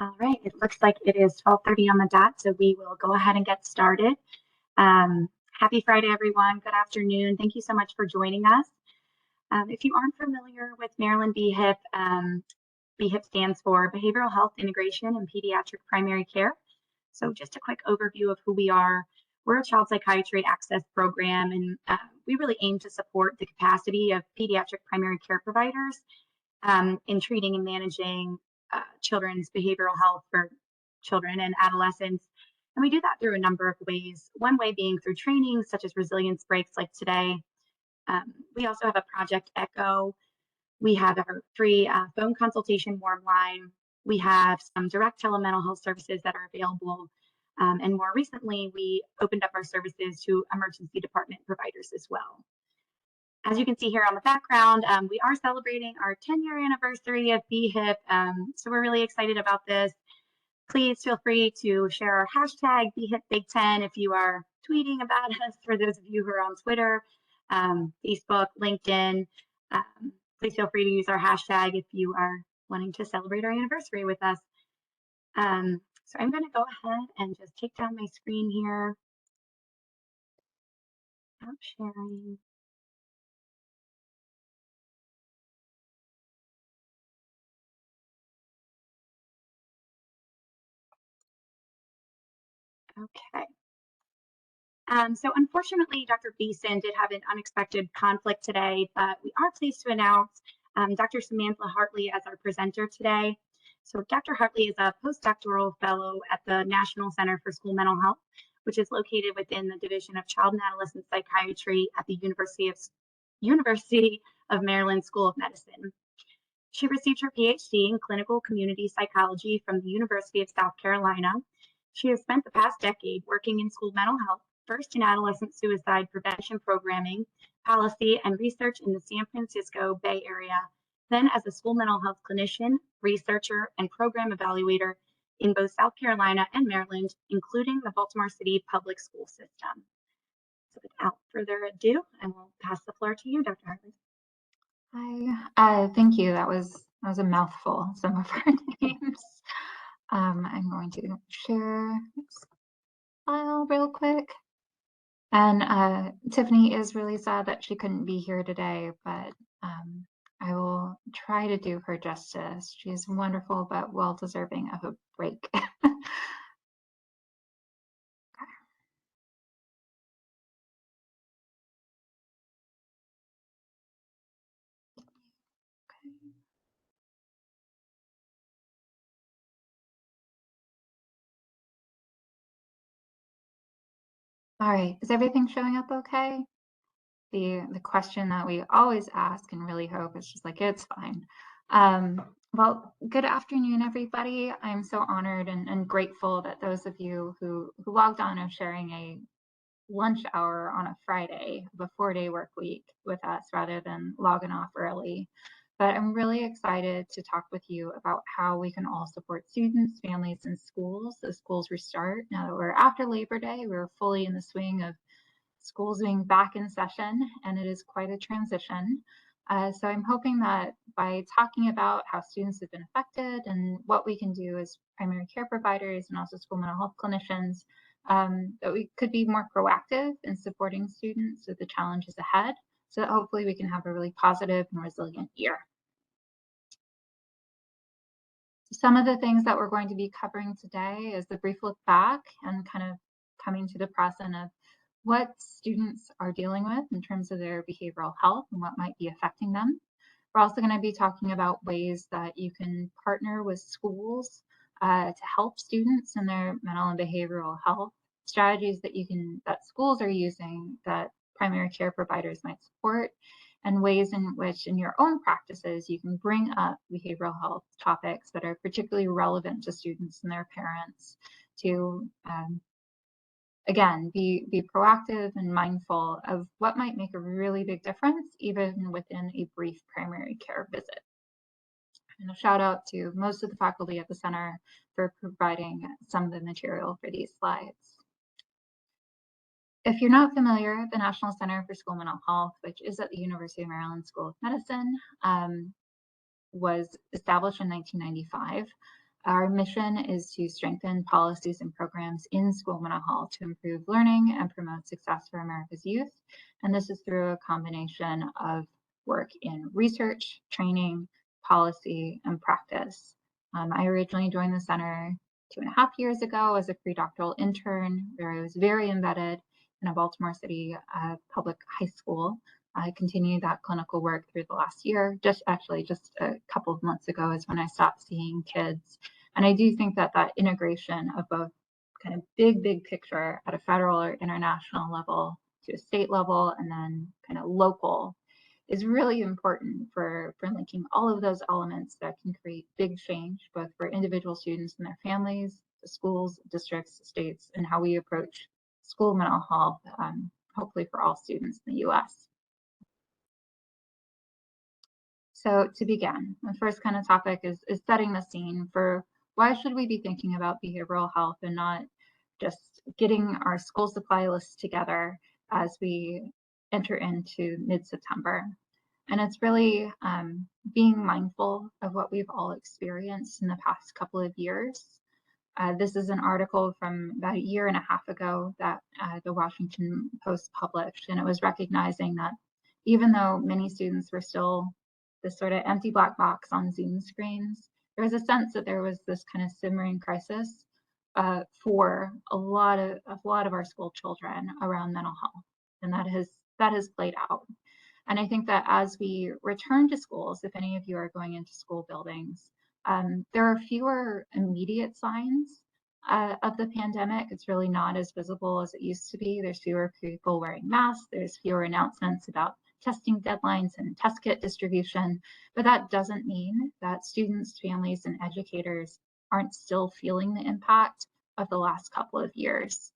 All right, it looks like it is 12:30 on the dot, so we will go ahead and get started. Happy Friday, everyone. Good afternoon. Thank you so much for joining us. If you aren't familiar with Maryland BHIPP, BHIPP stands for Behavioral Health Integration in Pediatric Primary Care. So just a quick overview of who we are. We're a child psychiatry access program, and we really aim to support the capacity of pediatric primary care providers in treating and managing children's behavioral health for children and adolescents. And we do that through a number of ways. One way being through training, such as resilience breaks like today. We also have a Project Echo. We have our free phone consultation warm line. We have some direct telemental health services that are available. And more recently, we opened up our services to emergency department providers as well. As you can see here on the background, we are celebrating our 10-year anniversary of BHIPP, so we're really excited about this. Please feel free to share our hashtag BHIPP-Big10 if you are tweeting about us, for those of you who are on Twitter, Facebook, LinkedIn. Please feel free to use our hashtag if you are wanting to celebrate our anniversary with us. So I'm going to go ahead and just take down my screen here. Stop sharing. Okay. So unfortunately, Dr. Beeson did have an unexpected conflict today, but we are pleased to announce Dr. Samantha Hartley as our presenter today. So Dr. Hartley is a postdoctoral fellow at the National Center for School Mental Health, which is located within the Division of Child and Adolescent Psychiatry at the University of Maryland School of Medicine. She received her PhD in clinical community psychology from the University of South Carolina. She has spent the past decade working in school mental health, first in adolescent suicide prevention programming, policy, and research in the San Francisco Bay Area, then as a school mental health clinician, researcher, and program evaluator in both South Carolina and Maryland, including the Baltimore City public school system. So without further ado, I will pass the floor to you, Dr. Hartley. Hi, thank you. That was a mouthful, some of our names. I'm going to share this file real quick. And Tiffany is really sad that she couldn't be here today, but I will try to do her justice. She is wonderful, but well deserving of a break. All right, is everything showing up okay? The question that we always ask and really hope is just like, it's fine. Well, good afternoon, everybody. I'm so honored and grateful that those of you who logged on are sharing a lunch hour on a Friday of a 4-day work week with us rather than logging off early. But I'm really excited to talk with you about how we can all support students, families, and schools as schools restart. Now that we're after Labor Day, we're fully in the swing of schools being back in session, and it is quite a transition. So I'm hoping that by talking about how students have been affected and what we can do as primary care providers and also school mental health clinicians, that we could be more proactive in supporting students with the challenges ahead, so that hopefully we can have a really positive and resilient year. Some of the things that we're going to be covering today is the brief look back and kind of coming to the present of what students are dealing with in terms of their behavioral health and what might be affecting them. We're also going to be talking about ways that you can partner with schools to help students in their mental and behavioral health, strategies that schools are using that primary care providers might support, and ways in which in your own practices you can bring up behavioral health topics that are particularly relevant to students and their parents to again, be proactive and mindful of what might make a really big difference, even within a brief primary care visit. And a shout out to most of the faculty at the center for providing some of the material for these slides. If you're not familiar, the National Center for School Mental Health, which is at the University of Maryland School of Medicine, was established in 1995. Our mission is to strengthen policies and programs in school mental health to improve learning and promote success for America's youth. And this is through a combination of work in research, training, policy, and practice. I originally joined the center 2.5 years ago as a pre-doctoral intern, where I was very embedded in a Baltimore City public high school. I continued that clinical work through the last year. Just a couple of months ago is when I stopped seeing kids. And I do think that that integration of both kind of big picture at a federal or international level to a state level and then kind of local is really important for linking all of those elements that can create big change, both for individual students and their families, the schools, districts, states, and how we approach school mental health, hopefully for all students in the US. So to begin, the first kind of topic is setting the scene for why should we be thinking about behavioral health and not just getting our school supply list together as we enter into mid-September. And it's really being mindful of what we've all experienced in the past couple of years. This is an article from about 1.5 years ago that the Washington Post published, and it was recognizing that even though many students were still this sort of empty black box on Zoom screens, there was a sense that there was this kind of simmering crisis for a lot of our school children around mental health, and that has played out. And I think that as we return to schools, if any of you are going into school buildings, there are fewer immediate signs of the pandemic. It's really not as visible as it used to be. There's fewer people wearing masks. There's fewer announcements about testing deadlines and test kit distribution. But that doesn't mean that students, families, and educators aren't still feeling the impact of the last couple of years.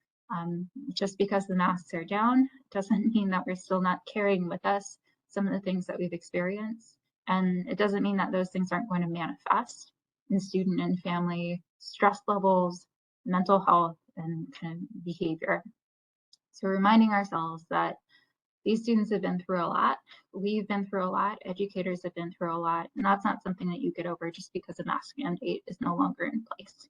Just because the masks are down doesn't mean that we're still not carrying with us some of the things that we've experienced. And it doesn't mean that those things aren't going to manifest in student and family stress levels, mental health, and kind of behavior. So reminding ourselves that these students have been through a lot. We've been through a lot. Educators have been through a lot. And that's not something that you get over just because a mask mandate is no longer in place.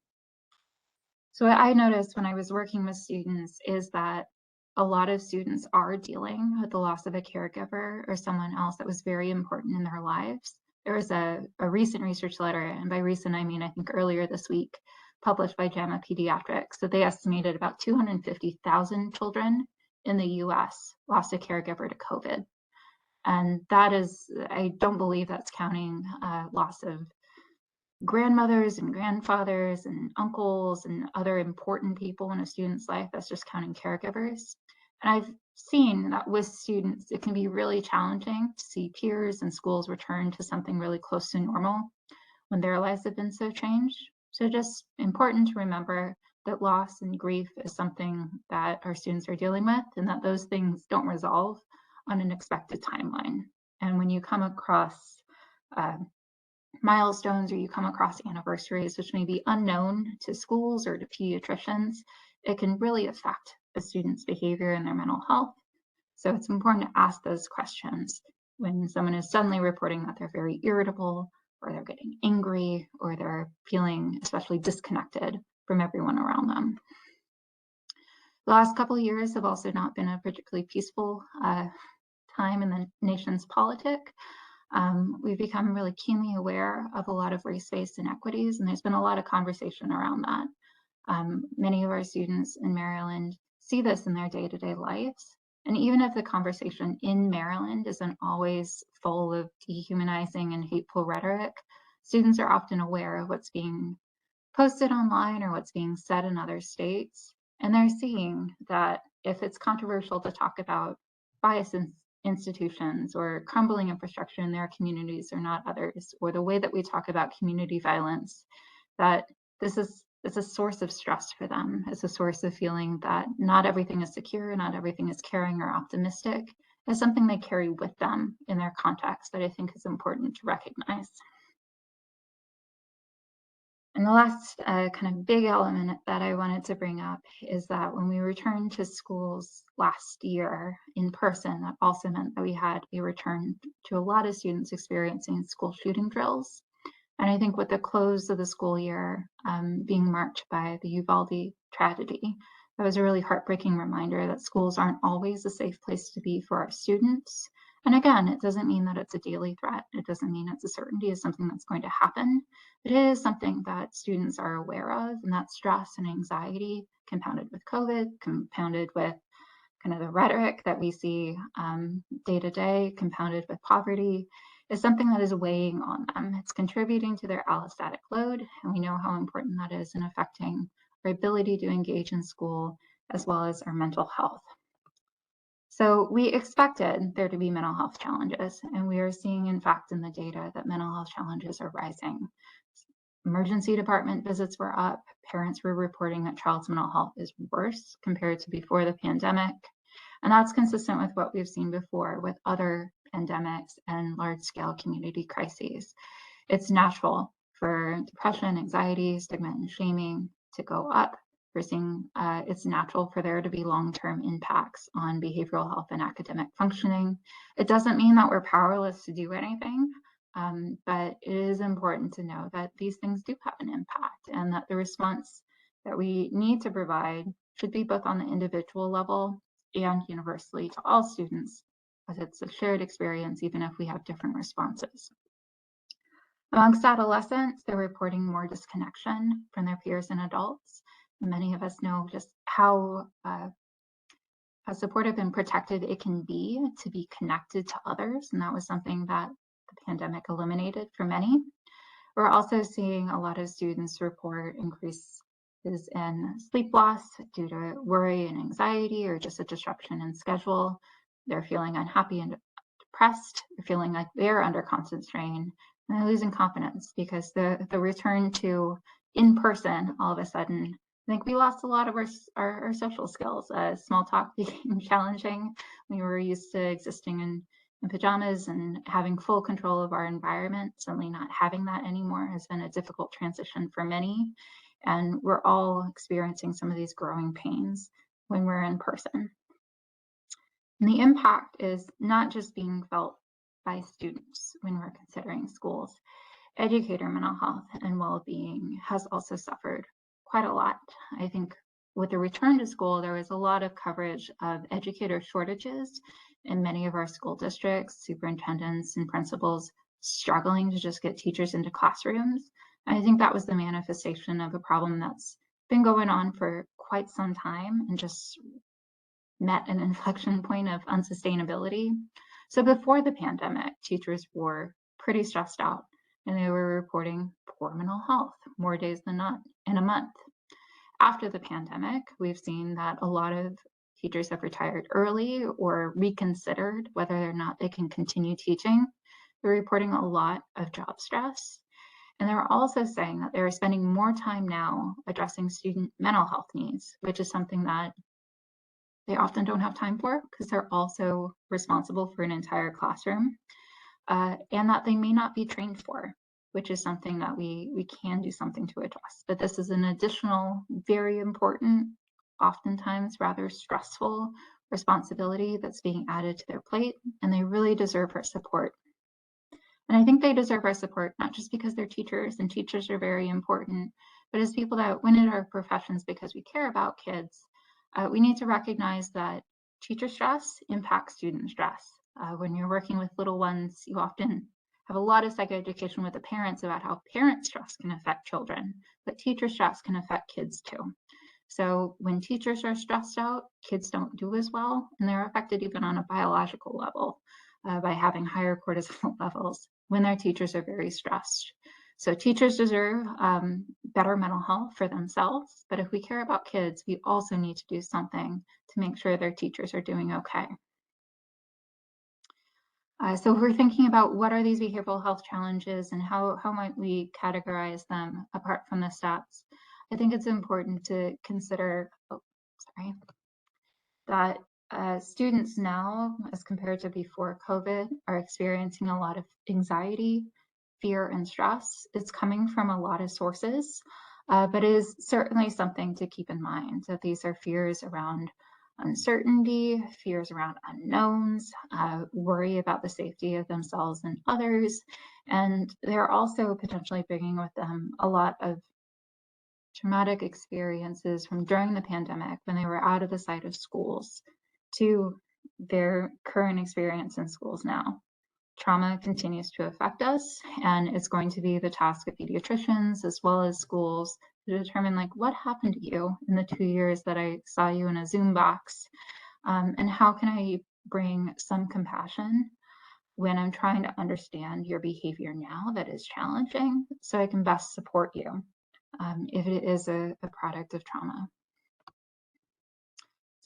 So what I noticed when I was working with students is that a lot of students are dealing with the loss of a caregiver or someone else that was very important in their lives. There was a recent research letter, and by recent I mean I think earlier this week, published by JAMA Pediatric. So they estimated about 250,000 children in the US lost a caregiver to COVID. And that is, I don't believe that's counting loss of grandmothers and grandfathers and uncles and other important people in a student's life. That's just counting caregivers. And I've seen that with students, it can be really challenging to see peers and schools return to something really close to normal when their lives have been so changed. So just important to remember that loss and grief is something that our students are dealing with, and that those things don't resolve on an expected timeline. And when you come across milestones, or you come across anniversaries which may be unknown to schools or to pediatricians, it can really affect a student's behavior and their mental health. So it's important to ask those questions when someone is suddenly reporting that they're very irritable, or they're getting angry, or they're feeling especially disconnected from everyone around them. The last couple of years have also not been a particularly peaceful time in the nation's politics. We've become really keenly aware of a lot of race-based inequities, and there's been a lot of conversation around that. Many of our students in Maryland see this in their day-to-day lives. And even if the conversation in Maryland isn't always full of dehumanizing and hateful rhetoric, students are often aware of what's being posted online or what's being said in other states. And they're seeing that if it's controversial to talk about bias in institutions or crumbling infrastructure in their communities or not others, or the way that we talk about community violence, that it's a source of stress for them. It's a source of feeling that not everything is secure, not everything is caring or optimistic. It's something they carry with them in their context that I think is important to recognize. And the last kind of big element that I wanted to bring up is that when we returned to schools last year in person, that also meant that we had a return to a lot of students experiencing school shooting drills. And I think with the close of the school year being marked by the Uvalde tragedy, that was a really heartbreaking reminder that schools aren't always a safe place to be for our students. And again, it doesn't mean that it's a daily threat. It doesn't mean it's a certainty of something that's going to happen. It is something that students are aware of, and that stress and anxiety compounded with COVID, compounded with kind of the rhetoric that we see day to day, compounded with poverty, is something that is weighing on them. It's contributing to their allostatic load, and we know how important that is in affecting our ability to engage in school, as well as our mental health. So we expected there to be mental health challenges, and we are seeing, in fact, in the data that mental health challenges are rising. Emergency department visits were up. Parents were reporting that child's mental health is worse compared to before the pandemic. And that's consistent with what we've seen before with other pandemics and large-scale community crises. It's natural for depression, anxiety, stigma, and shaming to go up. We're seeing it's natural for there to be long-term impacts on behavioral health and academic functioning. It doesn't mean that we're powerless to do anything, but it is important to know that these things do have an impact, and that the response that we need to provide should be both on the individual level and universally to all students, as it's a shared experience, even if we have different responses. Amongst adolescents, they're reporting more disconnection from their peers and adults. Many of us know just how supportive and protective it can be to be connected to others, and that was something that the pandemic eliminated for many. We're also seeing a lot of students report increases in sleep loss due to worry and anxiety, or just a disruption in schedule. They're feeling unhappy and depressed. They're feeling like they're under constant strain, and they're losing confidence because the return to in person, all of a sudden, I think we lost a lot of our social skills. Small talk became challenging. We were used to existing in pajamas and having full control of our environment. Suddenly not having that anymore has been a difficult transition for many. And we're all experiencing some of these growing pains when we're in person. And the impact is not just being felt by students when we're considering schools. Educator mental health and well-being has also suffered quite a lot. I think with the return to school, there was a lot of coverage of educator shortages in many of our school districts, superintendents and principals struggling to just get teachers into classrooms. And I think that was the manifestation of a problem that's been going on for quite some time and just met an inflection point of unsustainability. So before the pandemic, teachers were pretty stressed out, and they were reporting poor mental health more days than not in a month. After the pandemic, we've seen that a lot of teachers have retired early or reconsidered whether or not they can continue teaching. They're reporting a lot of job stress. And they're also saying that they're spending more time now addressing student mental health needs, which is something that they often don't have time for because they're also responsible for an entire classroom, and that they may not be trained for, which is something that we can do something to address. But this is an additional, very important, oftentimes rather stressful responsibility that's being added to their plate, and they really deserve our support. And I think they deserve our support, not just because they're teachers, and teachers are very important, but as people that went into our professions because we care about kids. We need to recognize that teacher stress impacts student stress. When you're working with little ones, you often have a lot of psychoeducation with the parents about how parent stress can affect children, but teacher stress can affect kids too. So when teachers are stressed out, kids don't do as well, and they're affected even on a biological level by having higher cortisol levels when their teachers are very stressed. So teachers deserve better mental health for themselves, but if we care about kids, we also need to do something to make sure their teachers are doing okay. So if we're thinking about what are these behavioral health challenges and how might we categorize them apart from the stats, I think it's important to consider, that students now, as compared to before COVID, are experiencing a lot of anxiety, fear, and stress. It's coming from a lot of sources, but it is certainly something to keep in mind that these are fears around uncertainty, fears around unknowns, worry about the safety of themselves and others. And they're also potentially bringing with them a lot of traumatic experiences from during the pandemic when they were out of the sight of schools to their current experience in schools now. Trauma continues to affect us, and it's going to be the task of pediatricians as well as schools to determine, like, what happened to you in the 2 years that I saw you in a Zoom box, and how can I bring some compassion when I'm trying to understand your behavior now that is challenging, so I can best support you if it is a product of trauma.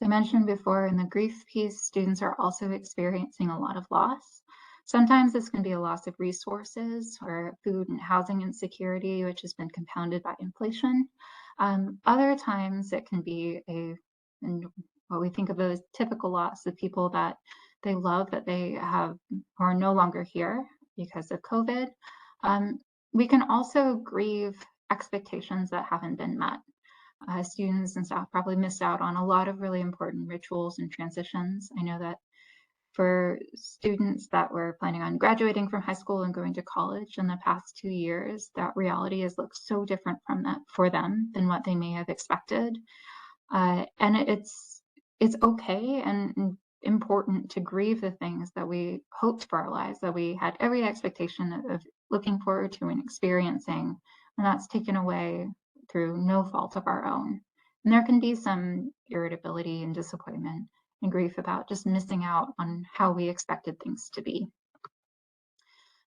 As I mentioned before, in the grief piece, students are also experiencing a lot of loss. Sometimes this can be a loss of resources or food and housing insecurity, which has been compounded by inflation. Other times it can be what we think of as typical loss of people that they love that they have or are no longer here because of COVID. We can also grieve expectations that haven't been met. Students and staff probably missed out on a lot of really important rituals and transitions. I know that for students that were planning on graduating from high school and going to college in the past 2 years, that reality has looked so different from that for them than what they may have expected. And it's okay and important to grieve the things that we hoped for our lives, that we had every expectation of looking forward to and experiencing, and that's taken away through no fault of our own. And there can be some irritability and disappointment and grief about just missing out on how we expected things to be.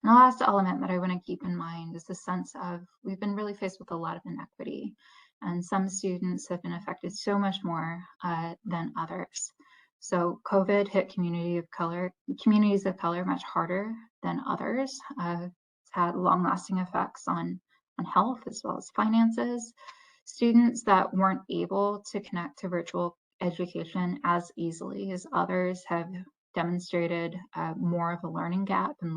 And the last element that I want to keep in mind is the sense of we've been really faced with a lot of inequity, and some students have been affected so much more than others. So COVID hit communities of color much harder than others. It's had long-lasting effects on health as well as finances. Students that weren't able to connect to virtual education as easily as others have demonstrated more of a learning gap and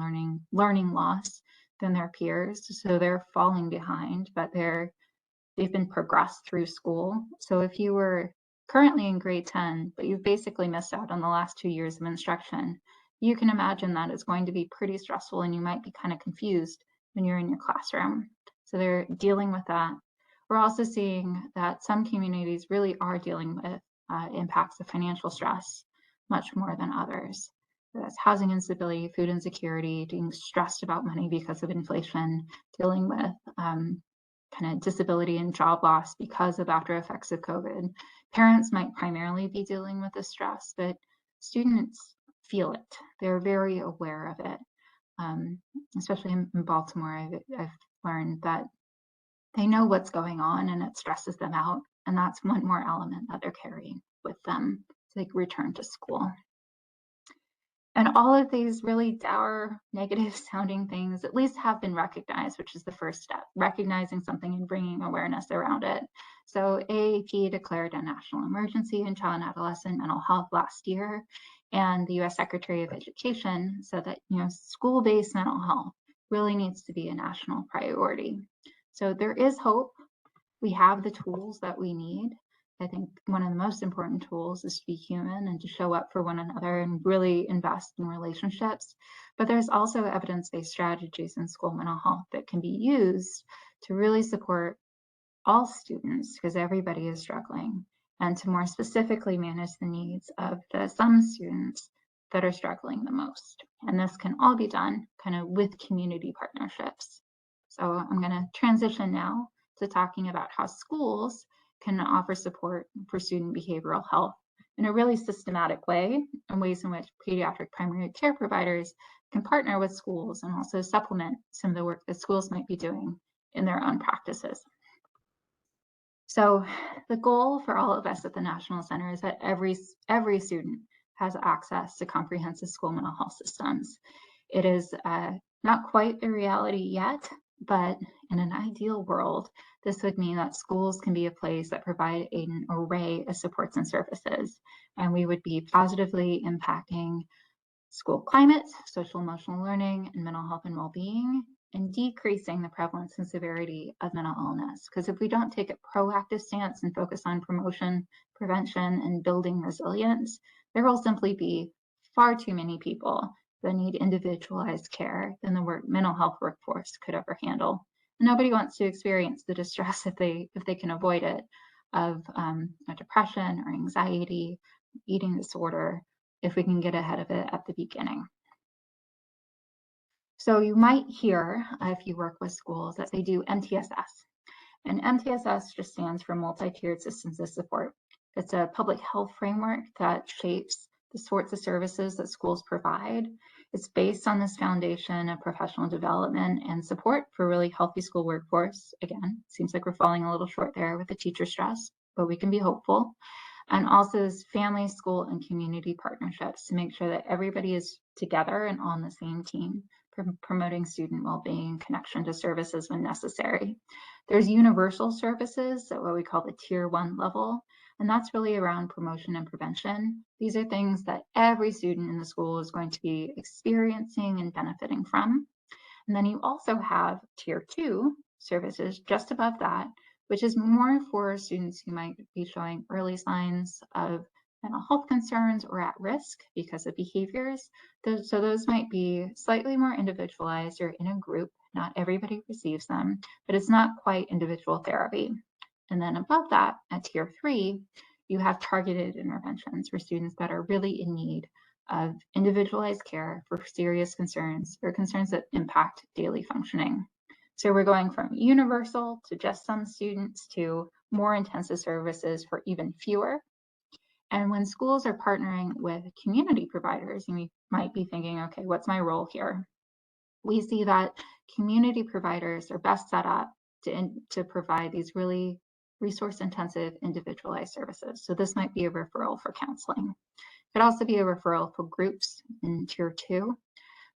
learning loss than their peers. So they're falling behind, but they've been progressed through school. So if you were currently in grade 10, but you've basically missed out on the last 2 years of instruction, you can imagine that it's going to be pretty stressful and you might be kind of confused when you're in your classroom. So they're dealing with that. We're also seeing that some communities really are dealing with impacts of financial stress much more than others. So that's housing instability, food insecurity, being stressed about money because of inflation, dealing with kind of disability and job loss because of after effects of COVID. Parents might primarily be dealing with the stress, but students feel it. They're very aware of it. Especially in Baltimore, I've learned that they know what's going on and it stresses them out. And that's one more element that they're carrying with them to return to school. And all of these really dour, negative sounding things at least have been recognized, which is the first step, recognizing something and bringing awareness around it. So AAP declared a national emergency in child and adolescent mental health last year, and the US Secretary of Education said that school-based mental health really needs to be a national priority. So there is hope. We have the tools that we need. I think one of the most important tools is to be human and to show up for one another and really invest in relationships. But there's also evidence-based strategies in school mental health that can be used to really support all students, because everybody is struggling, and to more specifically manage the needs of some students that are struggling the most. And this can all be done kind of with community partnerships. So I'm going to transition now to talking about how schools can offer support for student behavioral health in a really systematic way, and ways in which pediatric primary care providers can partner with schools and also supplement some of the work that schools might be doing in their own practices. So the goal for all of us at the National Center is that every student has access to comprehensive school mental health systems. It is not quite a reality yet, but in an ideal world, this would mean that schools can be a place that provide an array of supports and services, and we would be positively impacting school climate, social emotional learning, and mental health and well-being, and decreasing the prevalence and severity of mental illness. Because if we don't take a proactive stance and focus on promotion, prevention, and building resilience, there will simply be far too many people that need individualized care than the mental health workforce could ever handle. And nobody wants to experience the distress if they can avoid it, of depression or anxiety, eating disorder, if we can get ahead of it at the beginning. So you might hear, if you work with schools, that they do MTSS. And MTSS just stands for multi-tiered systems of support. It's a public health framework that shapes the sorts of services that schools provide. It's based on this foundation of professional development and support for a really healthy school workforce. Again, seems like we're falling a little short there with the teacher stress, but we can be hopeful. And also this family, school, and community partnerships to make sure that everybody is together and on the same team, promoting student well-being, connection to services when necessary. There's universal services at what we call the tier 1 level, and that's really around promotion and prevention. These are things that every student in the school is going to be experiencing and benefiting from. And then you also have tier 2 services just above that, which is more for students who might be showing early signs of mental health concerns or at risk because of behaviors. So those might be slightly more individualized or in a group. Not everybody receives them, but it's not quite individual therapy. And then above that, at tier 3, you have targeted interventions for students that are really in need of individualized care for serious concerns or concerns that impact daily functioning. So we're going from universal to just some students to more intensive services for even fewer. And when schools are partnering with community providers, you might be thinking, okay, what's my role here? We see that community providers are best set up to provide these really resource-intensive individualized services. So this might be a referral for counseling. It could also be a referral for groups in tier 2.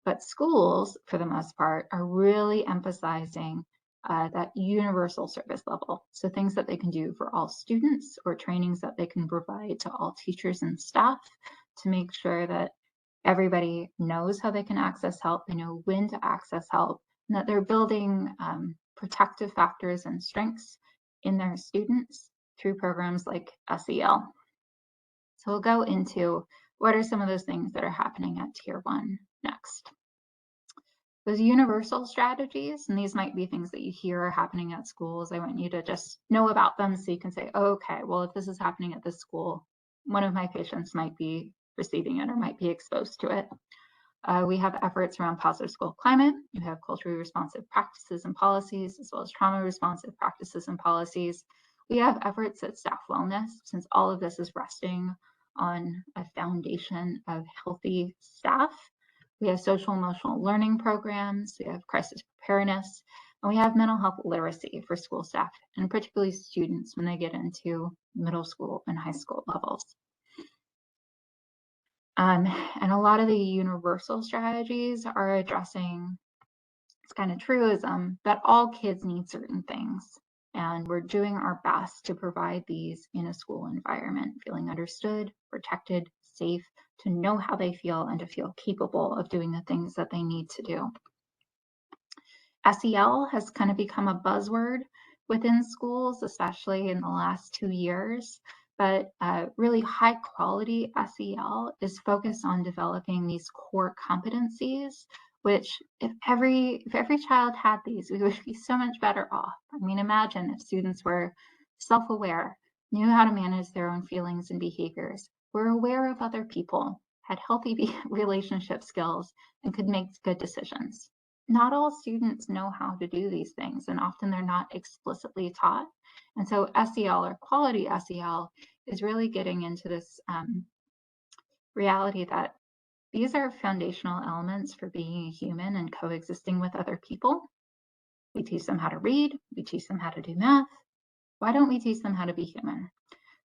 But schools, for the most part, are really emphasizing that universal service level. So things that they can do for all students or trainings that they can provide to all teachers and staff to make sure that everybody knows how they can access help, they know when to access help, and that they're building protective factors and strengths in their students through programs like SEL. So we'll go into what are some of those things that are happening at tier 1 next. Those universal strategies, and these might be things that you hear are happening at schools. I want you to just know about them so you can say, oh, okay, well, if this is happening at this school, one of my patients might be receiving it or might be exposed to it. We have efforts around positive school climate. You have culturally responsive practices and policies, as well as trauma responsive practices and policies. We have efforts at staff wellness, since all of this is resting on a foundation of healthy staff. We have social emotional learning programs, we have crisis preparedness, and we have mental health literacy for school staff, and particularly students when they get into middle school and high school levels. And a lot of the universal strategies are addressing this kind of truism that all kids need certain things. And we're doing our best to provide these in a school environment, feeling understood, protected, safe, to know how they feel and to feel capable of doing the things that they need to do. SEL has kind of become a buzzword within schools, especially in the last 2 years. But really high quality SEL is focused on developing these core competencies, which if every child had these, we would be so much better off. I mean, imagine if students were self-aware, knew how to manage their own feelings and behaviors, were aware of other people, had healthy relationship skills, and could make good decisions. Not all students know how to do these things, and often they're not explicitly taught. And so SEL, or quality SEL, is really getting into this reality that these are foundational elements for being a human and coexisting with other people. We teach them how to read, we teach them how to do math. Why don't we teach them how to be human?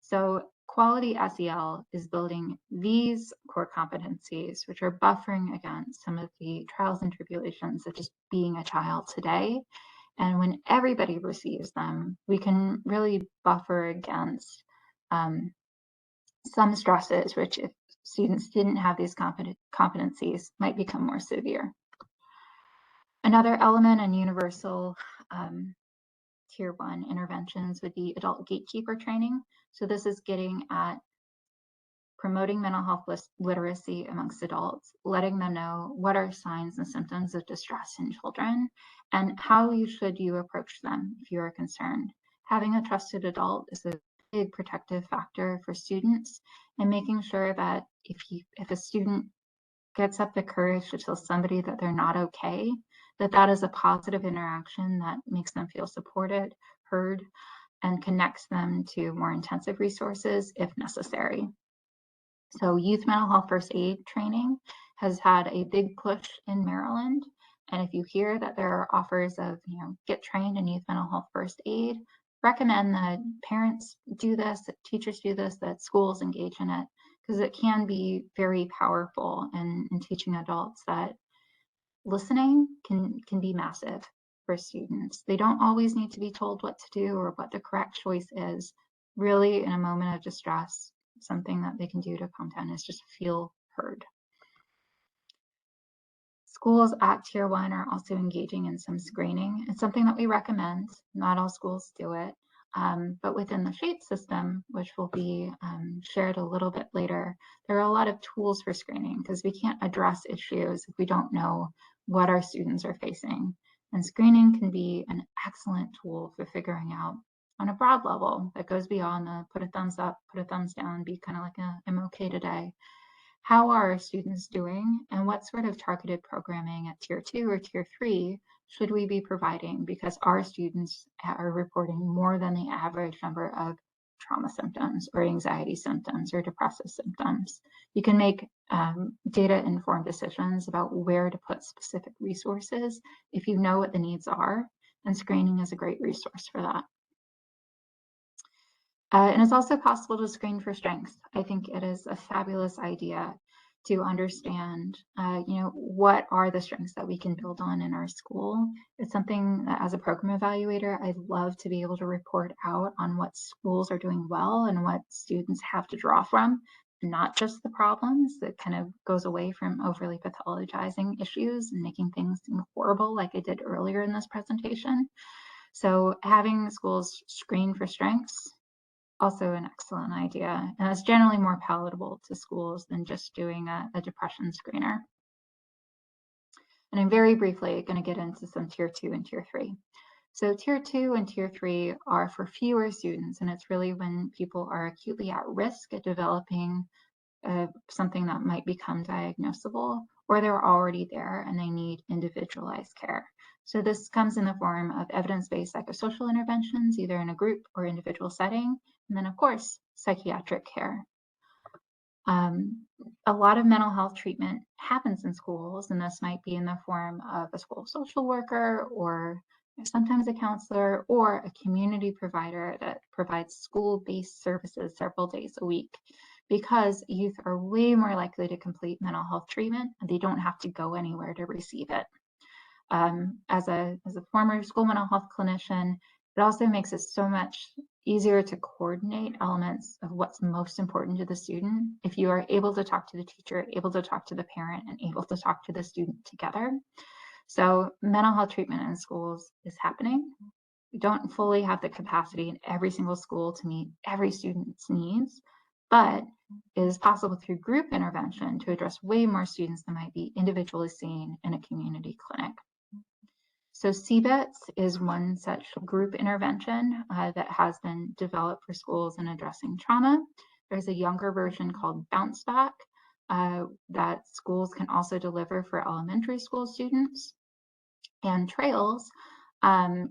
So quality SEL is building these core competencies, which are buffering against some of the trials and tribulations of just being a child today. And when everybody receives them, we can really buffer against some stresses, which if students didn't have these competencies might become more severe. Another element in universal Tier 1 interventions would be adult gatekeeper training. So this is getting at promoting mental health literacy amongst adults, letting them know what are signs and symptoms of distress in children, and how should you approach them if you are concerned. Having a trusted adult is a big protective factor for students, and making sure that if a student gets up the courage to tell somebody that they're not okay, that is a positive interaction that makes them feel supported, heard, and connects them to more intensive resources if necessary. So youth mental health first aid training has had a big push in Maryland. And if you hear that there are offers of, get trained in youth mental health first aid, recommend that parents do this, that teachers do this, that schools engage in it, because it can be very powerful in teaching adults that listening can be massive for students. They don't always need to be told what to do or what the correct choice is. Really, in a moment of distress, something that they can do to calm down is just feel heard. Schools at Tier 1 are also engaging in some screening. It's something that we recommend. Not all schools do it. But within the SHAPE system, which will be shared a little bit later, there are a lot of tools for screening because we can't address issues if we don't know what our students are facing. And screening can be an excellent tool for figuring out on a broad level that goes beyond the put a thumbs up, put a thumbs down, be kind of like a I'm okay today. How are our students doing, and what sort of targeted programming at Tier 2 or Tier 3 should we be providing, because our students are reporting more than the average number of trauma symptoms or anxiety symptoms or depressive symptoms. You can make data-informed decisions about where to put specific resources if you know what the needs are, and screening is a great resource for that. And it's also possible to screen for strengths. I think it is a fabulous idea to understand, what are the strengths that we can build on in our school. It's something that as a program evaluator, I'd love to be able to report out on what schools are doing well and what students have to draw from, not just the problems. That kind of goes away from overly pathologizing issues and making things seem horrible like I did earlier in this presentation. So having schools screen for strengths, also an excellent idea, and it's generally more palatable to schools than just doing a depression screener. And I'm very briefly going to get into some Tier 2 and Tier 3. So Tier 2 and Tier 3 are for fewer students, and it's really when people are acutely at risk at developing something that might become diagnosable, or they're already there and they need individualized care. So this comes in the form of evidence-based psychosocial interventions, either in a group or individual setting, and then of course, psychiatric care. A lot of mental health treatment happens in schools, and this might be in the form of a school social worker or sometimes a counselor or a community provider that provides school-based services several days a week, because youth are way more likely to complete mental health treatment and they don't have to go anywhere to receive it. As a former school mental health clinician, it also makes it so much easier to coordinate elements of what's most important to the student if you are able to talk to the teacher, able to talk to the parent, and able to talk to the student together. So mental health treatment in schools is happening. We don't fully have the capacity in every single school to meet every student's needs, but it is possible through group intervention to address way more students than might be individually seen in a community clinic. So CBETS is one such group intervention that has been developed for schools in addressing trauma. There's a younger version called Bounce Back that schools can also deliver for elementary school students. And Trails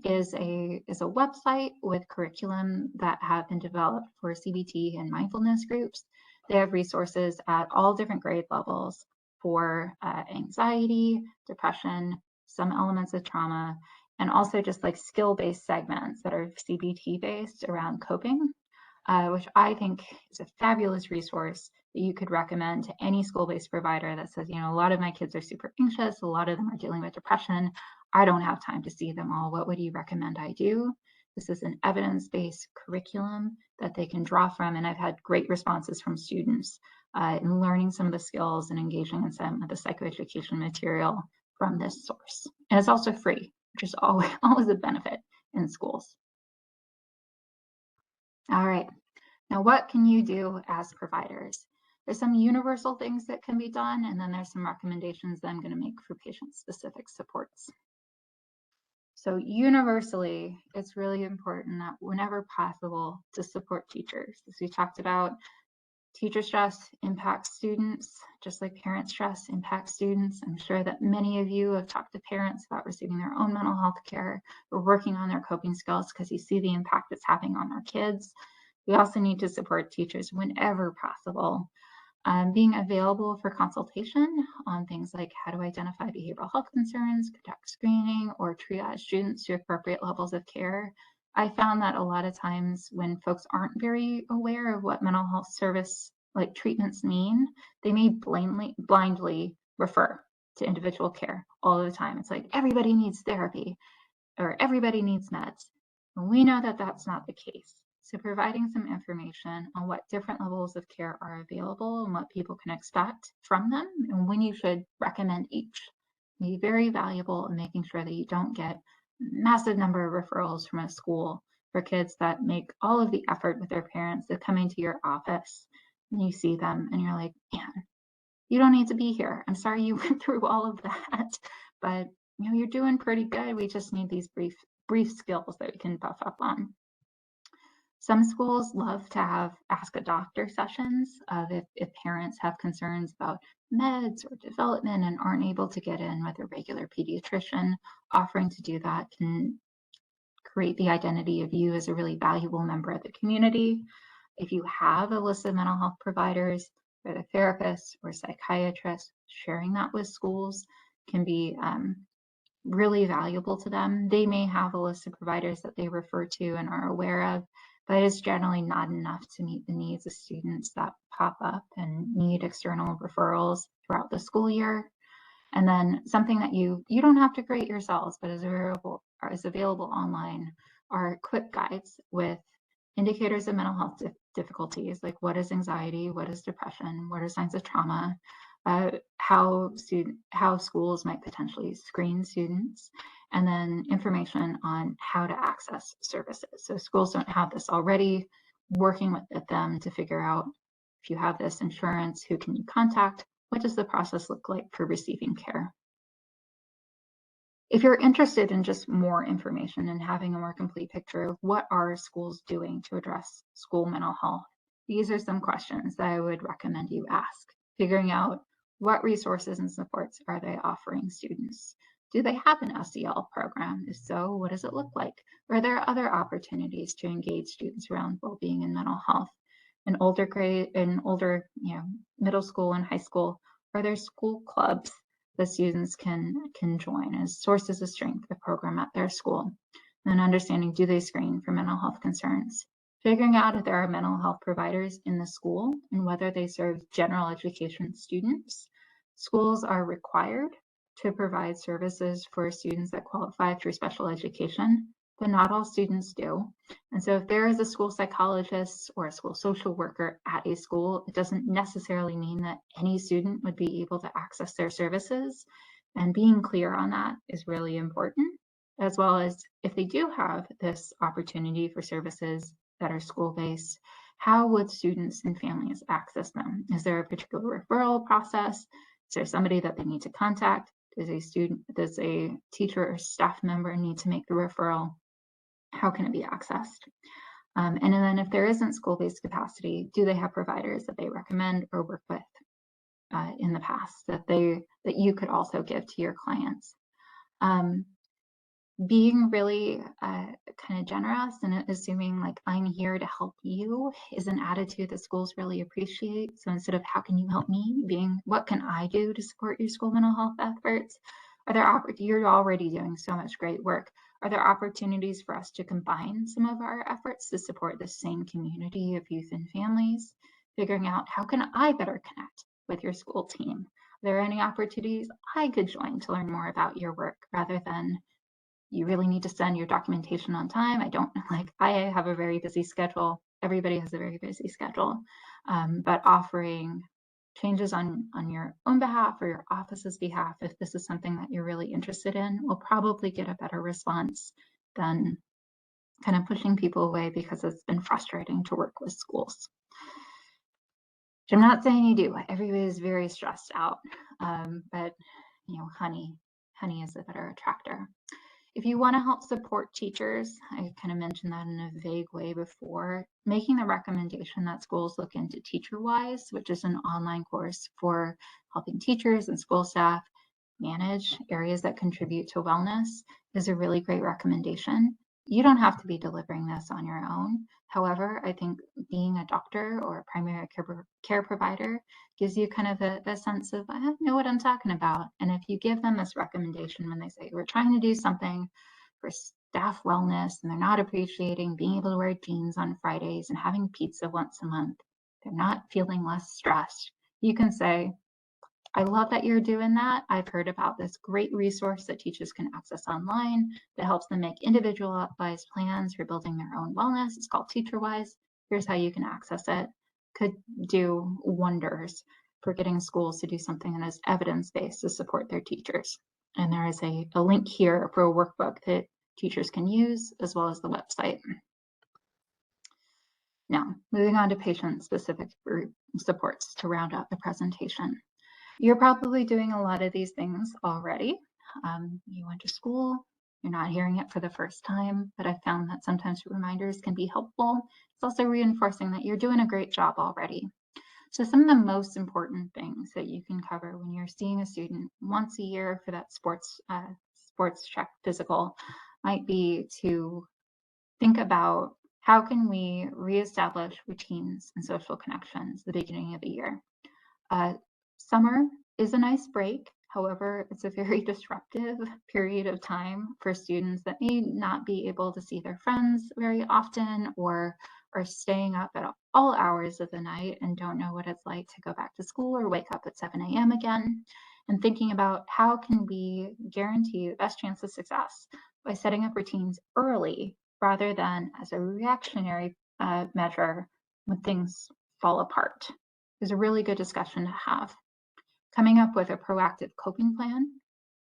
is a website with curriculum that have been developed for CBT and mindfulness groups. They have resources at all different grade levels for anxiety, depression, some elements of trauma, and also just like skill-based segments that are CBT-based around coping, which I think is a fabulous resource that you could recommend to any school-based provider that says, a lot of my kids are super anxious, a lot of them are dealing with depression. I don't have time to see them all. What would you recommend I do? This is an evidence-based curriculum that they can draw from, and I've had great responses from students in learning some of the skills and engaging in some of the psychoeducation material from this source. And it's also free, which is always a benefit in schools. All right, now what can you do as providers? There's some universal things that can be done, and then there's some recommendations that I'm going to make for patient-specific supports. So universally, it's really important that whenever possible to support teachers. As we talked about, teacher stress impacts students, just like parent stress impacts students. I'm sure that many of you have talked to parents about receiving their own mental health care or working on their coping skills because you see the impact it's having on their kids. We also need to support teachers whenever possible. Being available for consultation on things like how to identify behavioral health concerns, conduct screening, or triage students to appropriate levels of care. I found that a lot of times when folks aren't very aware of what mental health service like treatments mean, they may blindly refer to individual care all the time. It's like everybody needs therapy or everybody needs meds. And we know that that's not the case. So providing some information on what different levels of care are available and what people can expect from them and when you should recommend each may be very valuable in making sure that you don't get a massive number of referrals from a school for kids that make all of the effort with their parents of coming to your office and you see them and you're like, man, you don't need to be here. I'm sorry you went through all of that, but you know, you're doing pretty good. We just need these brief skills that we can buff up on. Some schools love to have ask a doctor sessions if parents have concerns about meds or development and aren't able to get in with a regular pediatrician. Offering to do that can create the identity of you as a really valuable member of the community. If you have a list of mental health providers, whether therapists or psychiatrists, sharing that with schools can be really valuable to them. They may have a list of providers that they refer to and are aware of, but it's generally not enough to meet the needs of students that pop up and need external referrals throughout the school year. And then something that you don't have to create yourselves, but is available online are quick guides with indicators of mental health difficulties, like what is anxiety, what is depression, what are signs of trauma, how schools might potentially screen students, and then information on how to access services. So schools don't have this already, working with them to figure out if you have this insurance, who can you contact, what does the process look like for receiving care? If you're interested in just more information and having a more complete picture of what are schools doing to address school mental health, these are some questions that I would recommend you ask. Figuring out what resources and supports are they offering students? Do they have an SEL program? If so, what does it look like? Are there other opportunities to engage students around well-being and mental health? In older middle school and high school, are there school clubs that students can join as sources of strength, the program at their school? And understanding, do they screen for mental health concerns? Figuring out if there are mental health providers in the school and whether they serve general education students. Schools are required to provide services for students that qualify through special education, but not all students do. And so if there is a school psychologist or a school social worker at a school, it doesn't necessarily mean that any student would be able to access their services. And being clear on that is really important, as well as if they do have this opportunity for services that are school-based, how would students and families access them? Is there a particular referral process? Is there somebody that they need to contact? Does a teacher or staff member need to make the referral? How can it be accessed? And then if there isn't school-based capacity, do they have providers that they recommend or work with in the past that you could also give to your clients? Being really kind of generous and assuming like I'm here to help you is an attitude that schools really appreciate. So instead of how can you help me, being what can I do to support your school mental health efforts? You're already doing so much great work. Are there opportunities for us to combine some of our efforts to support the same community of youth and families? Figuring out how can I better connect with your school team? Are there any opportunities I could join to learn more about your work rather than you really need to send your documentation on time? I have a very busy schedule. Everybody has a very busy schedule, but offering changes on your own behalf or your office's behalf, if this is something that you're really interested in, will probably get a better response than kind of pushing people away because it's been frustrating to work with schools. Which I'm not saying you do. Everybody is very stressed out, but honey is a better attractor. If you want to help support teachers, I kind of mentioned that in a vague way before, making the recommendation that schools look into TeacherWise, which is an online course for helping teachers and school staff manage areas that contribute to wellness, is a really great recommendation. You don't have to be delivering this on your own. However, I think being a doctor or a primary care provider gives you kind of a sense of, I know what I'm talking about. And if you give them this recommendation when they say, we're trying to do something for staff wellness and they're not appreciating being able to wear jeans on Fridays and having pizza once a month, they're not feeling less stressed, you can say, I love that you're doing that. I've heard about this great resource that teachers can access online that helps them make individualized plans for building their own wellness. It's called TeacherWise. Here's how you can access it. Could do wonders for getting schools to do something that is evidence-based to support their teachers. And there is a link here for a workbook that teachers can use, as well as the website. Now, moving on to patient-specific supports to round out the presentation. You're probably doing a lot of these things already. You went to school, you're not hearing it for the first time, but I found that sometimes reminders can be helpful. It's also reinforcing that you're doing a great job already. So some of the most important things that you can cover when you're seeing a student once a year for that sports check physical might be to think about how can we reestablish routines and social connections at the beginning of the year. Summer is a nice break. However, it's a very disruptive period of time for students that may not be able to see their friends very often or are staying up at all hours of the night and don't know what it's like to go back to school or wake up at 7 a.m. again. And thinking about how can we guarantee the best chance of success by setting up routines early rather than as a reactionary measure when things fall apart. Is a really good discussion to have. Coming up with a proactive coping plan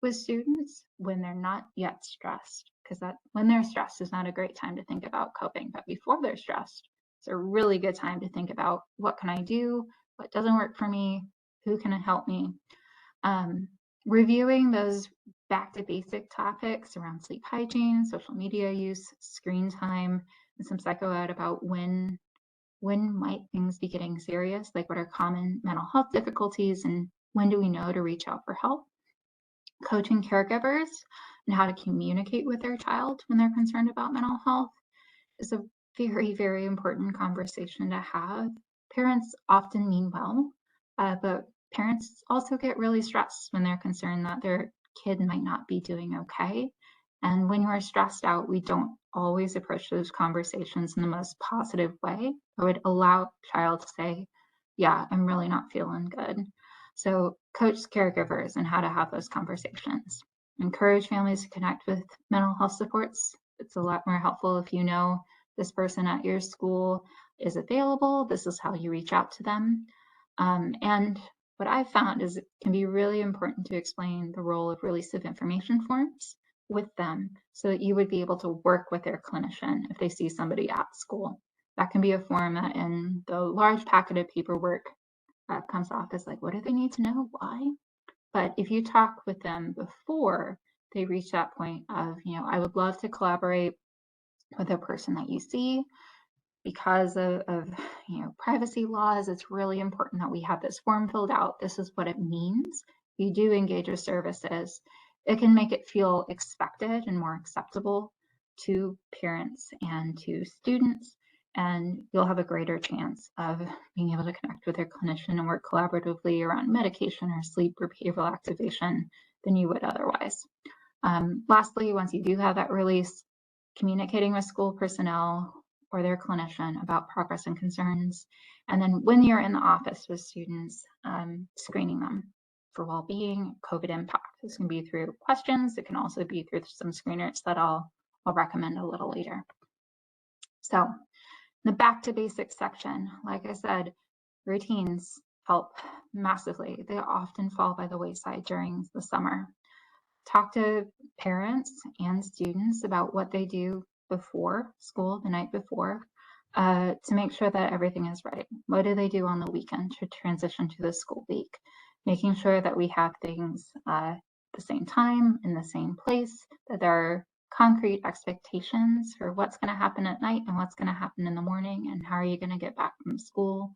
with students when they're not yet stressed, because that when they're stressed is not a great time to think about coping, but before they're stressed, it's a really good time to think about what can I do, what doesn't work for me, who can help me. Reviewing those back to basic topics around sleep hygiene, social media use, screen time, and some psycho ed about when might things be getting serious, like what are common mental health difficulties and when do we know to reach out for help. Coaching caregivers and how to communicate with their child when they're concerned about mental health is a very, very important conversation to have. Parents often mean well, but parents also get really stressed when they're concerned that their kid might not be doing okay. And when you're stressed out, we don't always approach those conversations in the most positive way. I would allow child to say, yeah, I'm really not feeling good. So coach caregivers and how to have those conversations. Encourage families to connect with mental health supports. It's a lot more helpful if you know this person at your school is available. This is how you reach out to them. And what I've found is it can be really important to explain the role of release of information forms with them so that you would be able to work with their clinician if they see somebody at school. That can be a form that in the large packet of paperwork comes off as like, what do they need to know? Why? But if you talk with them before they reach that point of, I would love to collaborate with a person that you see, because of privacy laws, it's really important that we have this form filled out. This is what it means. You do engage with services. It can make it feel expected and more acceptable to parents and to students, and you'll have a greater chance of being able to connect with your clinician and work collaboratively around medication or sleep or behavioral activation than you would otherwise. Lastly, once you do have that release, communicating with school personnel or their clinician about progress and concerns. And then when you're in the office with students, screening them for well-being, COVID impact. This can be through questions. It can also be through some screeners that I'll recommend a little later. So the back to basics section, like I said, routines, help massively. They often fall by the wayside during the summer. Talk to parents and students about what they do before school, the night before, to make sure that everything is ready. What do they do on the weekend to transition to the school week? Making sure that we have things the same time, in the same place, that there are concrete expectations for what's going to happen at night and what's going to happen in the morning and how are you going to get back from school,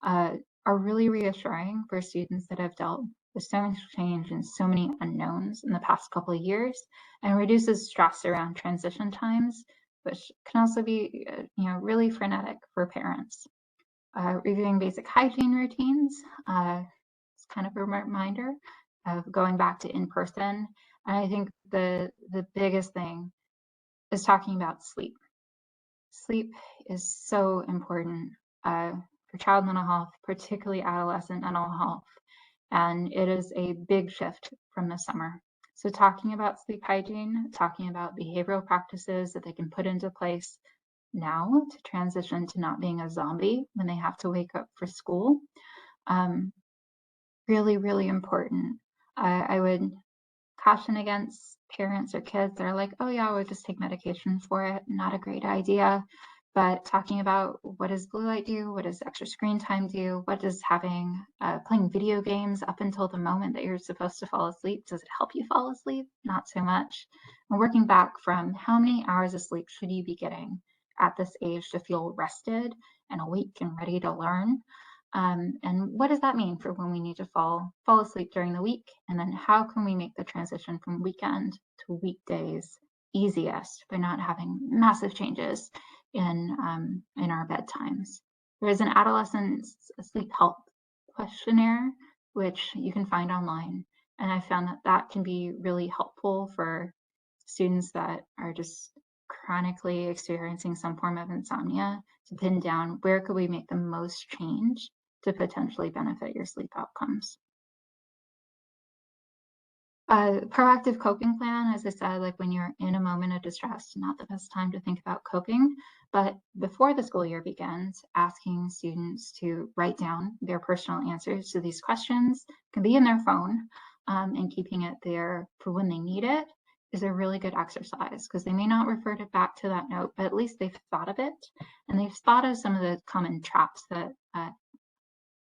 are really reassuring for students that have dealt with so much change and so many unknowns in the past couple of years, and reduces stress around transition times, which can also be really frenetic for parents. Reviewing basic hygiene routines, it's kind of a reminder of going back to in-person. And I think the biggest thing is talking about sleep. Sleep is so important for child mental health, particularly adolescent mental health. And it is a big shift from the summer. So talking about sleep hygiene, talking about behavioral practices that they can put into place now to transition to not being a zombie when they have to wake up for school. Really, really important. I would caution against parents or kids that are like, oh yeah, we'll just take medication for it. Not a great idea. But talking about what does blue light do? What does extra screen time do? What does having playing video games up until the moment that you're supposed to fall asleep, does it help you fall asleep? Not so much. And working back from how many hours of sleep should you be getting at this age to feel rested and awake and ready to learn? And what does that mean for when we need to fall asleep during the week? And then how can we make the transition from weekend to weekdays easiest by not having massive changes in our bedtimes? There is an adolescent sleep health questionnaire, which you can find online. And I found that that can be really helpful for students that are just chronically experiencing some form of insomnia, to pin down where could we make the most change to potentially benefit your sleep outcomes. Proactive coping plan, as I said, like when you're in a moment of distress, not the best time to think about coping, but before the school year begins, asking students to write down their personal answers to these questions, can be in their phone, and keeping it there for when they need it is a really good exercise, because they may not refer it back to that note, but at least they've thought of it, and they've thought of some of the common traps that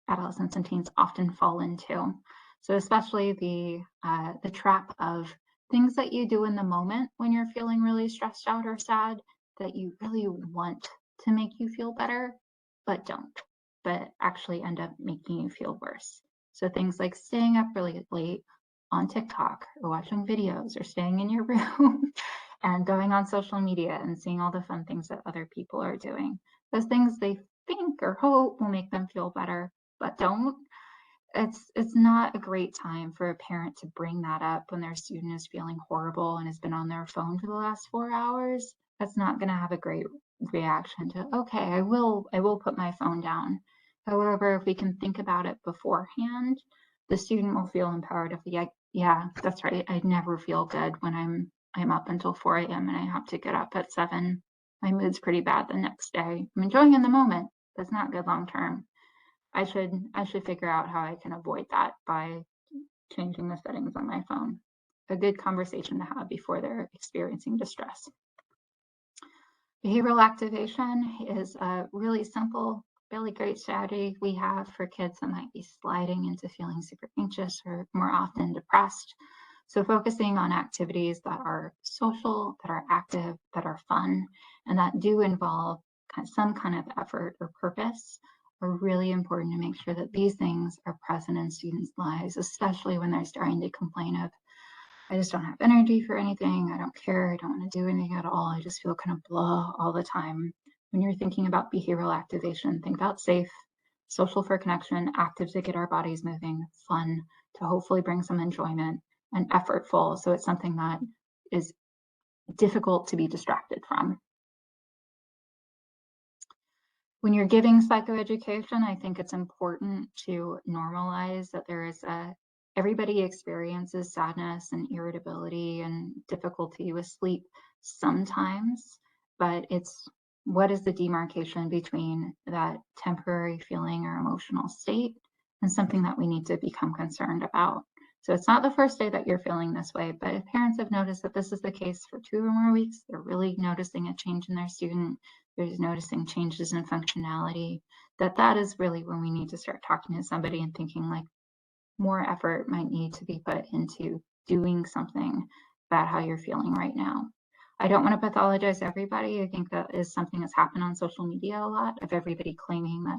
adolescents and teens often fall into. So especially the trap of things that you do in the moment when you're feeling really stressed out or sad that you really want to make you feel better, but don't, but actually end up making you feel worse. So things like staying up really late on TikTok or watching videos or staying in your room and going on social media and seeing all the fun things that other people are doing. Those things they think or hope will make them feel better, but don't. It's not a great time for a parent to bring that up when their student is feeling horrible and has been on their phone for the last 4 hours. That's not going to have a great reaction to, okay, I will put my phone down. However, if we can think about it beforehand, the student will feel empowered if yeah, that's right. I never feel good when I'm up until 4 a.m. and I have to get up at 7. My mood's pretty bad the next day. I'm enjoying in the moment. That's not good long term. I should figure out how I can avoid that by changing the settings on my phone. A good conversation to have before they're experiencing distress. Behavioral activation is a really simple, really great strategy we have for kids that might be sliding into feeling super anxious or more often depressed. So focusing on activities that are social, that are active, that are fun, and that do involve some kind of effort or purpose are really important to make sure that these things are present in students' lives, especially when they're starting to complain of, I just don't have energy for anything, I don't care, I don't want to do anything at all, I just feel kind of blah all the time. When you're thinking about behavioral activation, think about safe, social for connection, active to get our bodies moving, fun to hopefully bring some enjoyment, and effortful, so it's something that is difficult to be distracted from. When you're giving psychoeducation, I think it's important to normalize that everybody experiences sadness and irritability and difficulty with sleep sometimes, but it's what is the demarcation between that temporary feeling or emotional state and something that we need to become concerned about. So it's not the first day that you're feeling this way, but if parents have noticed that this is the case for 2 or more weeks, they're really noticing a change in their student, they're noticing changes in functionality, that is really when we need to start talking to somebody and thinking like more effort might need to be put into doing something about how you're feeling right now. I don't want to pathologize everybody. I think that is something that's happened on social media a lot, of everybody claiming that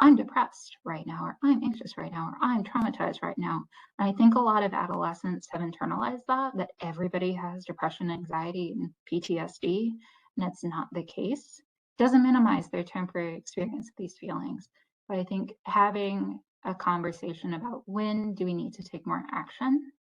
I'm depressed right now, or I'm anxious right now, or I'm traumatized right now. And I think a lot of adolescents have internalized that everybody has depression, anxiety, and PTSD, and it's not the case. It doesn't minimize their temporary experience of these feelings. But I think having a conversation about when do we need to take more action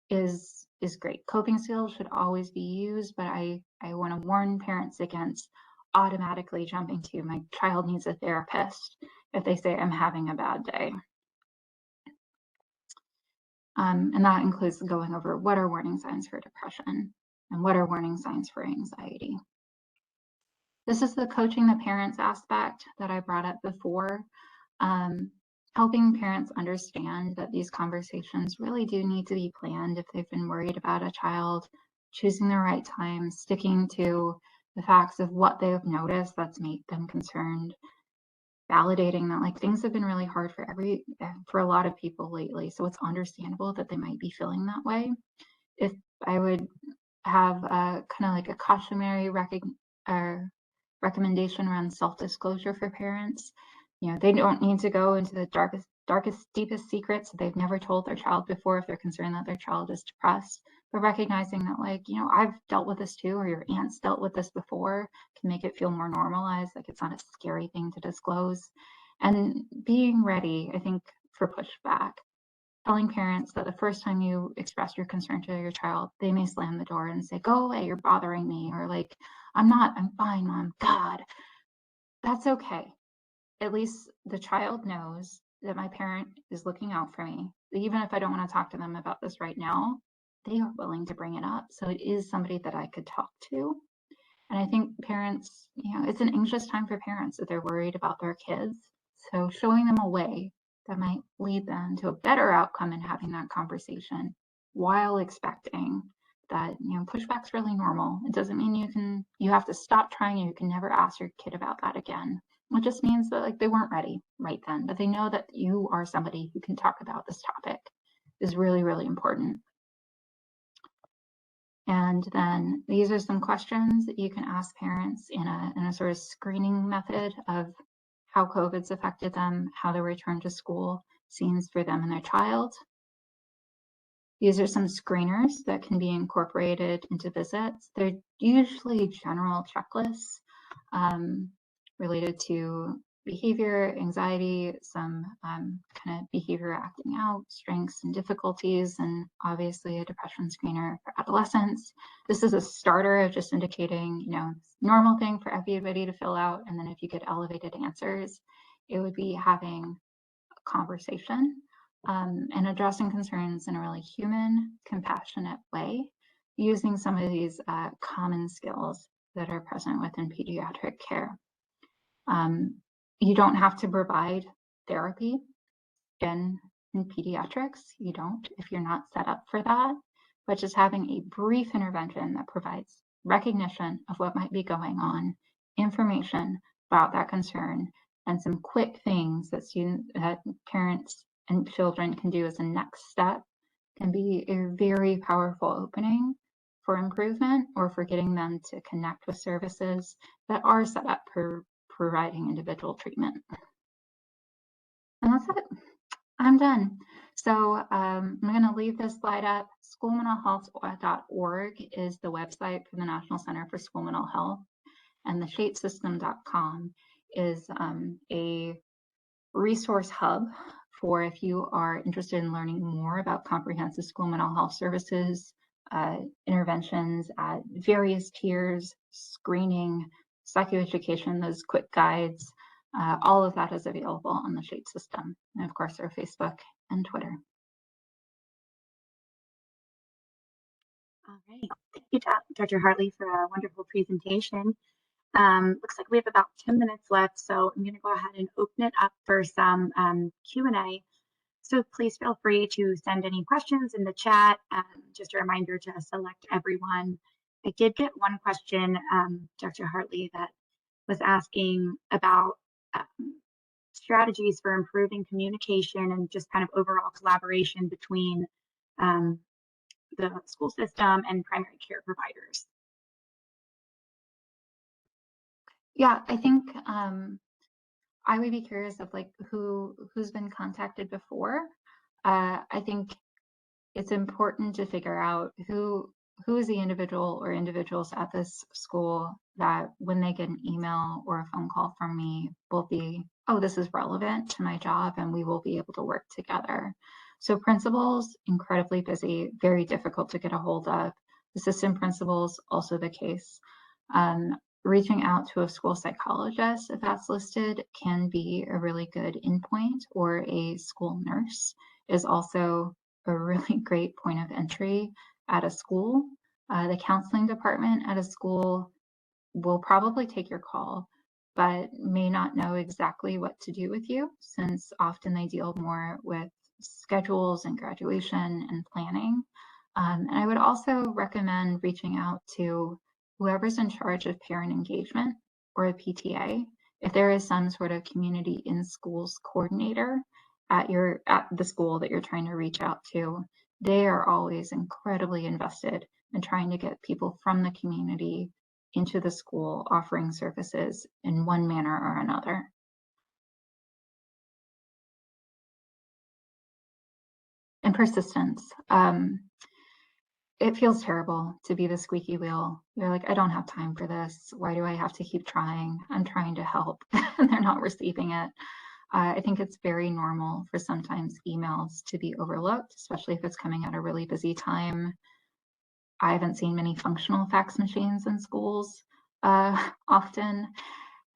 is great. Coping skills should always be used, but I want to warn parents against automatically jumping to my child needs a therapist if they say I'm having a bad day. And that includes going over what are warning signs for depression and what are warning signs for anxiety. This is the coaching the parents aspect that I brought up before. Helping parents understand that these conversations really do need to be planned if they've been worried about a child, choosing the right time, sticking to the facts of what they've noticed that's made them concerned, validating that like things have been really hard for a lot of people lately. So it's understandable that they might be feeling that way. If I would have kind of like a cautionary recommendation around self-disclosure for parents. You know, they don't need to go into the darkest, deepest secrets that they've never told their child before if they're concerned that their child is depressed. But recognizing that, like, you know, I've dealt with this too, or your aunt's dealt with this before, can make it feel more normalized, like it's not a scary thing to disclose. And being ready, I think, for pushback. Telling parents that the first time you express your concern to your child, they may slam the door and say, go away, you're bothering me, or like, I'm fine, mom, God. That's okay. At least the child knows that my parent is looking out for me. Even if I don't want to talk to them about this right now, they are willing to bring it up. So it is somebody that I could talk to. And I think parents, you know, it's an anxious time for parents if they're worried about their kids. So showing them a way that might lead them to a better outcome in having that conversation while expecting that, you know, pushback's really normal. It doesn't mean you have to stop trying, you can never ask your kid about that again. It just means that like they weren't ready right then, but they know that you are somebody who can talk about this topic is really, really important. And then these are some questions that you can ask parents in a sort of screening method of how COVID's affected them, how the return to school seems for them and their child. These are some screeners that can be incorporated into visits. They're usually general checklists related to behavior, anxiety, some kind of behavior acting out, strengths and difficulties, and obviously a depression screener for adolescents. This is a starter of just indicating, you know, normal thing for everybody to fill out. And then if you get elevated answers, it would be having a conversation and addressing concerns in a really human, compassionate way, using some of these common skills that are present within pediatric care. You don't have to provide therapy in pediatrics. You don't if you're not set up for that, but just having a brief intervention that provides recognition of what might be going on, information about that concern, and some quick things that parents and children can do as a next step can be a very powerful opening for improvement or for getting them to connect with services that are set up for providing individual treatment. And that's it. I'm done. So I'm going to leave this slide up. Schoolmentalhealth.org is the website for the National Center for School Mental Health, and the shatesystem.com is a resource hub for if you are interested in learning more about comprehensive school mental health services, interventions at various tiers, screening, psychoeducation, those quick guides. All of that is available on the SHAPE system, and of course our Facebook and Twitter. All right. Thank you, Dr. Hartley, for a wonderful presentation. Looks like we have about 10 minutes left, so I'm going to go ahead and open it up for some Q&A. So please feel free to send any questions in the chat. Just a reminder to select everyone. I did get one question, Dr. Hartley, that was asking about strategies for improving communication and just kind of overall collaboration between um, the school system and primary care providers. Yeah, I think I would be curious of like who's been contacted before. I think it's important to figure out who is the individual or individuals at this school that when they get an email or a phone call from me will be, oh, this is relevant to my job and we will be able to work together. So principals, incredibly busy, very difficult to get a hold of. Assistant principals, also the case. Reaching out to a school psychologist, if that's listed, can be a really good endpoint, or a school nurse is also a really great point of entry at a school. The counseling department at a school will probably take your call, but may not know exactly what to do with you, since often they deal more with schedules and graduation and planning. And I would also recommend reaching out to whoever's in charge of parent engagement, or a PTA. If there is some sort of community in schools coordinator at the school that you're trying to reach out to, they are always incredibly invested in trying to get people from the community into the school offering services in one manner or another. And persistence. It feels terrible to be the squeaky wheel. You're like, I don't have time for this. Why do I have to keep trying? I'm trying to help and they're not receiving it. I think it's very normal for sometimes emails to be overlooked, especially if it's coming at a really busy time. I haven't seen many functional fax machines in schools often,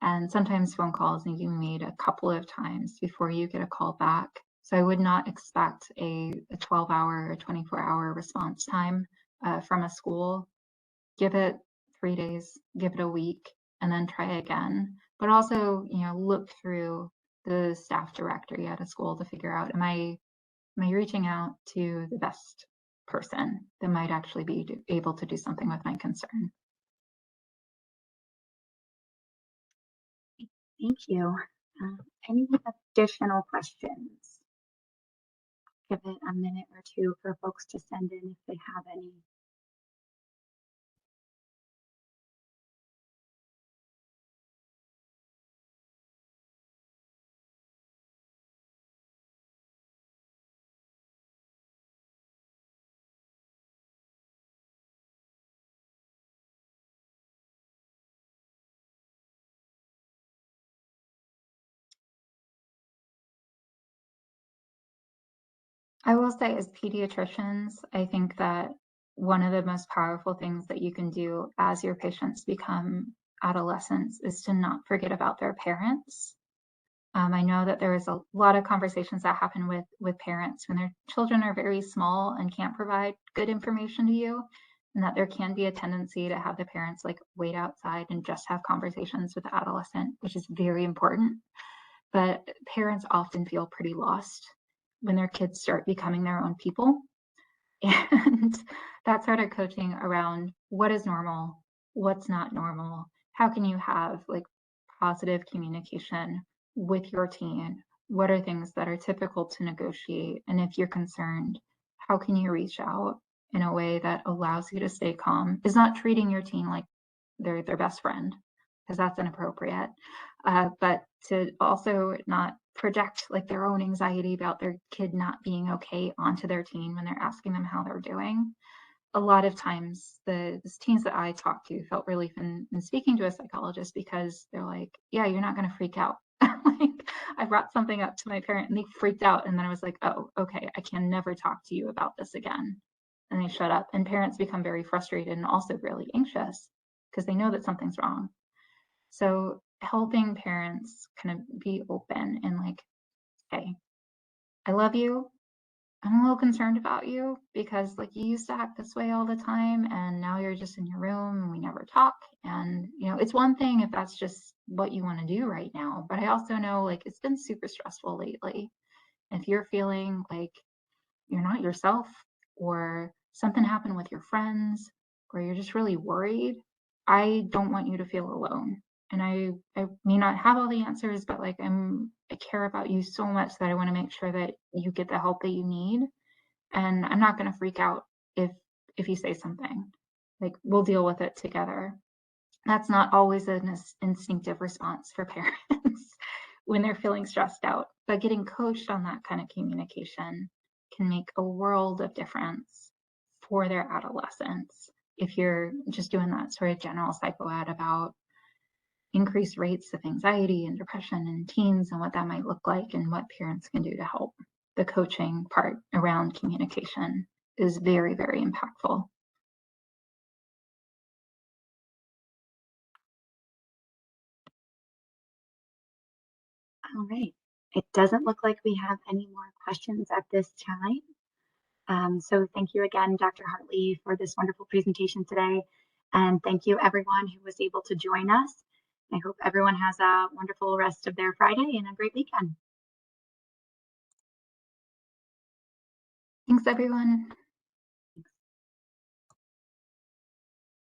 and sometimes phone calls need to be made a couple of times before you get a call back. So I would not expect a 12-hour or 24-hour response time from a school. Give it 3 days, give it a week, and then try again. But also, look through the staff directory at a school to figure out, am I reaching out to the best person that might actually be able to do something with my concern? Thank you. Any additional questions? Give it a minute or two for folks to send in if they have any. I will say, as pediatricians, I think that one of the most powerful things that you can do as your patients become adolescents is to not forget about their parents. I know that there is a lot of conversations that happen with parents when their children are very small and can't provide good information to you, and that there can be a tendency to have the parents like wait outside and just have conversations with the adolescent, which is very important. But parents often feel pretty lost when their kids start becoming their own people. And that started coaching around what is normal, what's not normal, how can you have like positive communication with your teen, what are things that are typical to negotiate, and if you're concerned, how can you reach out in a way that allows you to stay calm, is not treating your teen like they're their best friend, because that's inappropriate, but to also not project like their own anxiety about their kid not being okay onto their teen when they're asking them how they're doing. A lot of times the teens that I talked to felt relief in speaking to a psychologist, because they're like, yeah, you're not going to freak out. Like, I brought something up to my parent and they freaked out, and then I was like, oh, okay, I can never talk to you about this again. And they shut up, and parents become very frustrated and also really anxious because they know that something's wrong. So helping parents kind of be open and like, hey, I love you. I'm a little concerned about you because like you used to act this way all the time and now you're just in your room and we never talk. And it's one thing if that's just what you want to do right now, but I also know like it's been super stressful lately. If you're feeling like you're not yourself, or something happened with your friends, or you're just really worried, I don't want you to feel alone. And I may not have all the answers, but like I care about you so much that I want to make sure that you get the help that you need. And I'm not going to freak out if you say something. Like, we'll deal with it together. That's not always an instinctive response for parents when they're feeling stressed out, but getting coached on that kind of communication can make a world of difference for their adolescents. If you're just doing that sort of general psychoed about increased rates of anxiety and depression in teens and what that might look like and what parents can do to help, the coaching part around communication is very, very impactful. All right. It doesn't look like we have any more questions at this time. So thank you again, Dr. Hartley, for this wonderful presentation today. And thank you everyone who was able to join us. I hope everyone has a wonderful rest of their Friday and a great weekend. Thanks, everyone.